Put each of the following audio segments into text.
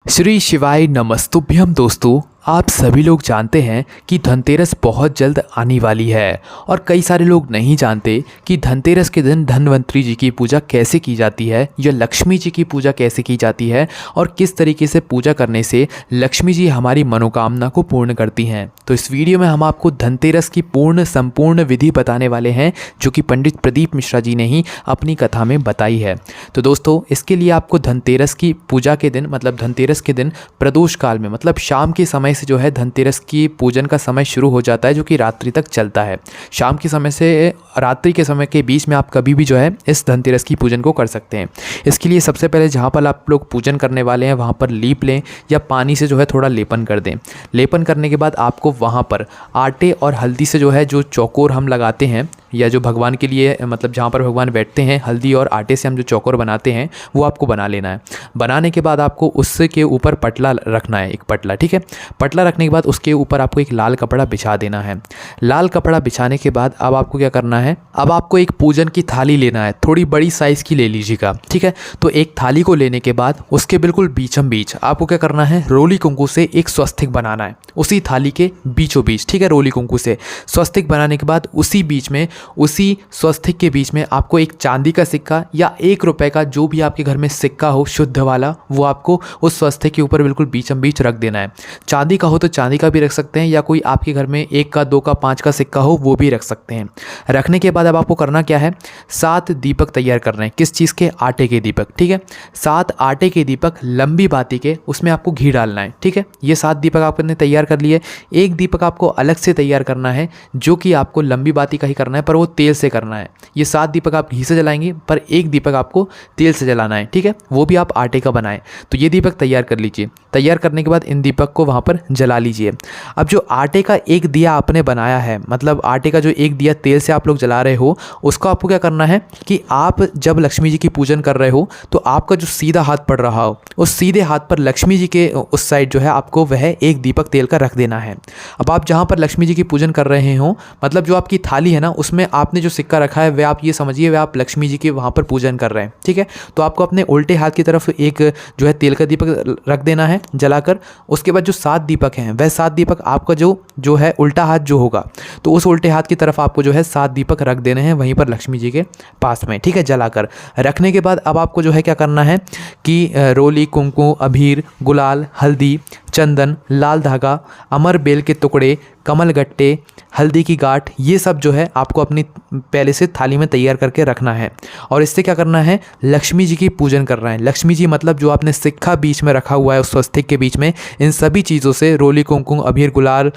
श्री शिवाय नमस्तुभ्यम दोस्तों। आप सभी लोग जानते हैं कि धनतेरस बहुत जल्द आने वाली है और कई सारे लोग नहीं जानते कि धनतेरस के दिन धन्वंतरी जी की पूजा कैसे की जाती है या लक्ष्मी जी की पूजा कैसे की जाती है और किस तरीके से पूजा करने से लक्ष्मी जी हमारी मनोकामना को पूर्ण करती हैं। तो इस वीडियो में हम आपको धनतेरस की संपूर्ण विधि बताने वाले हैं जो कि पंडित प्रदीप मिश्रा जी ने ही अपनी कथा में बताई है। तो दोस्तों इसके लिए आपको धनतेरस की पूजा के दिन मतलब धनतेरस के दिन प्रदोष काल में मतलब शाम के समय से जो है धनतेरस की पूजन का समय शुरू हो जाता है जो कि रात्रि तक चलता है। शाम के समय से रात्रि के समय के बीच में आप कभी भी जो है इस धनतेरस की पूजन को कर सकते हैं। इसके लिए सबसे पहले जहाँ पर आप लोग पूजन करने वाले हैं वहाँ पर लीप लें या पानी से जो है थोड़ा लेपन कर दें। लेपन करने के बाद आपको वहाँ पर आटे और हल्दी से जो है जो चौकोर हम लगाते हैं या जो भगवान के लिए मतलब जहाँ पर भगवान बैठते हैं हल्दी और आटे से हम जो चौकोर बनाते हैं वो आपको बना लेना है। बनाने के बाद आपको उसके ऊपर पटला रखना है, एक पटला, ठीक है। पटला रखने के बाद उसके ऊपर आपको एक लाल कपड़ा बिछा देना है। लाल कपड़ा बिछाने के बाद अब आपको क्या करना है, अब आपको एक पूजन की थाली लेना है, थोड़ी बड़ी साइज़ की ले लीजिएगा, ठीक है। तो एक थाली को लेने के बाद उसके बिल्कुल बीचम बीच आपको क्या करना है, रोली कुंकू से एक स्वस्तिक बनाना है उसी थाली के बीचों बीच, ठीक है। रोली कुंकू से स्वस्तिक बनाने के बाद उसी बीच में, उसी स्वस्तिक के बीच में आपको एक चांदी का सिक्का या 1 रुपए का जो भी आपके घर में सिक्का हो शुद्ध वाला, वो आपको उस स्वस्तिक के ऊपर बिल्कुल बीचम बीच रख देना है। चांदी का हो तो चांदी का भी रख सकते हैं या कोई आपके घर में 1 का 2 का 5 का सिक्का हो वो भी रख सकते हैं। रखने के बाद अब आपको करना क्या है, 7 दीपक तैयार करना है। किस चीज़ के? आटे के दीपक, ठीक है। 7 आटे के दीपक लंबी बाती के, उसमें आपको घी डालना है, ठीक है। ये 7 दीपक आपने तैयार कर लिए। एक दीपक आपको अलग से तैयार करना है जो कि आपको लंबी बाती का ही करना है पर वो तेल से करना है। ये 7 दीपक आप घी से जलाएंगे पर एक दीपक आपको तेल से जलाना है, ठीक है। वो भी आप आटे का बनाएं। तो ये दीपक तैयार कर लीजिए। तैयार करने के बाद इन दीपक को वहाँ पर जला लीजिए। अब जो आटे का एक दिया आपने बनाया है, मतलब आटे का जो एक दिया तेल से आप लोग जला रहे हो, उसको आपको क्या करना है कि आप जब लक्ष्मी जी की पूजन कर रहे हो तो आपका जो सीधा हाथ पड़ रहा हो उस सीधे हाथ पर लक्ष्मी जी के उस साइड जो है आपको वह एक दीपक तेल का रख देना है। अब आप जहाँ पर लक्ष्मी जी की पूजन कर रहे हो मतलब जो आपकी थाली है ना, उसमें आपने जो सिक्का रखा है वह आप ये समझिए वह आप लक्ष्मी जी के वहाँ पर पूजन कर रहे हैं, ठीक है। तो आपको अपने उल्टे हाथ की तरफ एक जो है तेल का दीपक रख देना है जलाकर। उसके बाद जो 7 दीपक हैं वह 7 दीपक आपका जो है उल्टा हाथ जो होगा तो उस उल्टे हाथ की तरफ आपको जो है 7 दीपक रख देने हैं वहीं पर लक्ष्मी जी के पास में, ठीक है। जलाकर रखने के बाद अब आपको जो है क्या करना है कि रोली, कुमकुम, अबीर, गुलाल, हल्दी, चंदन, लाल धागा, अमर बेल के टुकड़े, कमल गट्टे, हल्दी की गांठ, ये सब जो है आपको अपनी पहले से थाली में तैयार करके रखना है। और इससे क्या करना है, लक्ष्मी जी की पूजन करना है। लक्ष्मी जी मतलब जो आपने सिक्का बीच में रखा हुआ है उस स्वस्तिक के बीच में, इन सभी चीज़ों से रोली, कुमकुम, अबीर, गुलाल,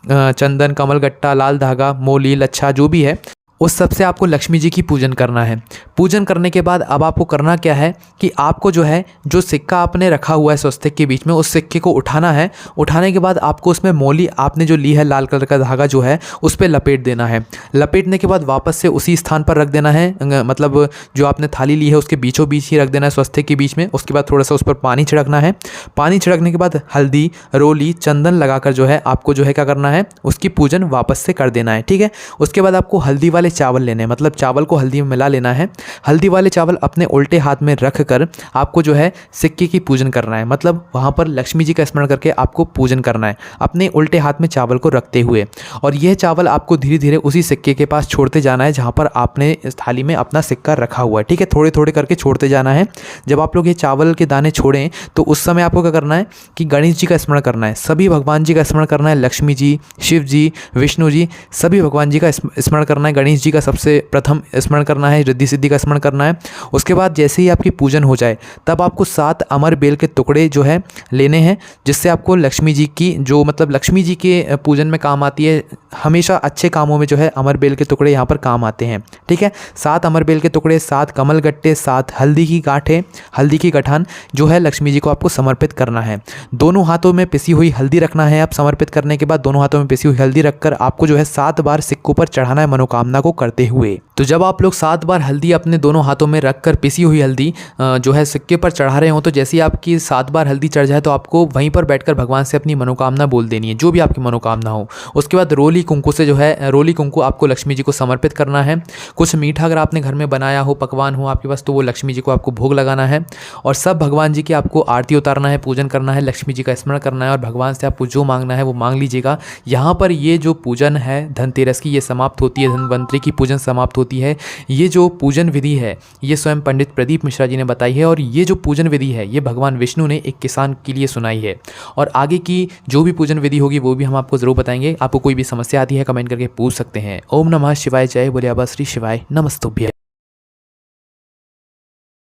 चंदन, कमल गट्टा, लाल धागा, मोली, लच्छा जो भी है उस सब से आपको लक्ष्मी जी की पूजन करना है। पूजन करने के बाद अब आपको करना क्या है कि आपको जो है जो सिक्का आपने रखा हुआ है स्वस्तिक के बीच में उस सिक्के को उठाना है। उठाने के बाद आपको उसमें मोली आपने जो ली है लाल कलर का धागा जो है उस पर लपेट देना है। लपेटने के बाद वापस से उसी स्थान पर रख देना है, मतलब जो आपने थाली ली है उसके बीचों बीच ही रख देना है स्वस्तिक के बीच में। उसके बाद थोड़ा सा उस पर पानी छिड़कना है। पानी छिड़कने के बाद हल्दी, रोली, चंदन लगाकर जो है आपको जो है क्या करना है, उसकी पूजन वापस से कर देना है, ठीक है। उसके बाद आपको हल्दी वाले चावल लेने हैं, मतलब चावल को हल्दी में मिला लेना है। हल्दी वाले चावल अपने उल्टे हाथ में रख कर आपको जो है सिक्के की पूजन करना है, मतलब वहाँ पर लक्ष्मी जी का स्मरण करके आपको पूजन करना है अपने उल्टे हाथ में चावल को रखते हुए। और यह चावल आपको धीरे धीरे उसी सिक्के के पास छोड़ते जाना है जहाँ पर आपने इस थाली में अपना सिक्का रखा हुआ है, ठीक है। थोड़े थोड़े करके छोड़ते जाना है। जब आप लोग ये चावल के दाने छोड़ें तो उस समय आपको क्या करना है कि गणेश जी का स्मरण करना है, सभी भगवान जी का स्मरण करना है। लक्ष्मी जी, शिव जी, विष्णु जी, सभी भगवान जी का स्मरण करना है। गणेश जी का सबसे प्रथम स्मरण करना है, रिद्धि सिद्धि का स्मरण करना है। उसके बाद जैसे ही आपकी पूजन हो जाए तब आपको 7 अमर बेल के टुकड़े जो है लेने हैं, जिससे आपको लक्ष्मी जी की जो मतलब लक्ष्मी जी के पूजन में काम आती है। हमेशा अच्छे कामों में जो है अमर बेल के टुकड़े यहाँ पर काम आते हैं, ठीक है। 7 अमर बेल के टुकड़े, 7 कमल गट्टे, 7 हल्दी की गांठें, हल्दी की गठान जो है लक्ष्मी जी को आपको समर्पित करना है। दोनों हाथों में पिसी हुई हल्दी रखना है। आप समर्पित करने के बाद दोनों हाथों में पिसी हुई हल्दी रखकर आपको जो है 7 बार सिक्कों पर चढ़ाना है मनोकामना को करते हुए। तो जब आप लोग 7 बार हल्दी अपने दोनों हाथों में रख कर पिसी हुई हल्दी जो है सिक्के पर चढ़ा रहे हो, तो जैसे ही आपकी 7 बार हल्दी चढ़ जाए तो आपको वहीं पर बैठकर भगवान से अपनी मनोकामना बोल देनी है, जो भी आपकी मनोकामना हो। उसके बाद रोली कुंकू से जो है रोली कुंकू आपको लक्ष्मी जी को समर्पित करना है। कुछ मीठा अगर आपने घर में बनाया हो, पकवान हो आपके पास, तो वो लक्ष्मी जी को आपको भोग लगाना है। और सब भगवान जी की आपको आरती उतारना है, पूजन करना है, लक्ष्मी जी का स्मरण करना है और भगवान से आपको जो मांगना है वो मांग लीजिएगा। यहाँ पर ये जो पूजन है धनतेरस की, ये समाप्त होती है, धन्वंतरि की पूजन समाप्त होती है। ये जो पूजन विधि है ये स्वयं पंडित प्रदीप मिश्रा जी ने बताई है, और ये जो पूजन विधि है ये भगवान विष्णु ने एक किसान के लिए सुनाई है। और आगे की जो भी पूजन विधि होगी वो भी हम आपको ज़रूर बताएंगे। आपको कोई भी समस्या आती है कमेंट करके पूछ सकते हैं। ओम नमः शिवाय, जय बोले बाबा श्री शिवाय, नमस्तुभ्यं।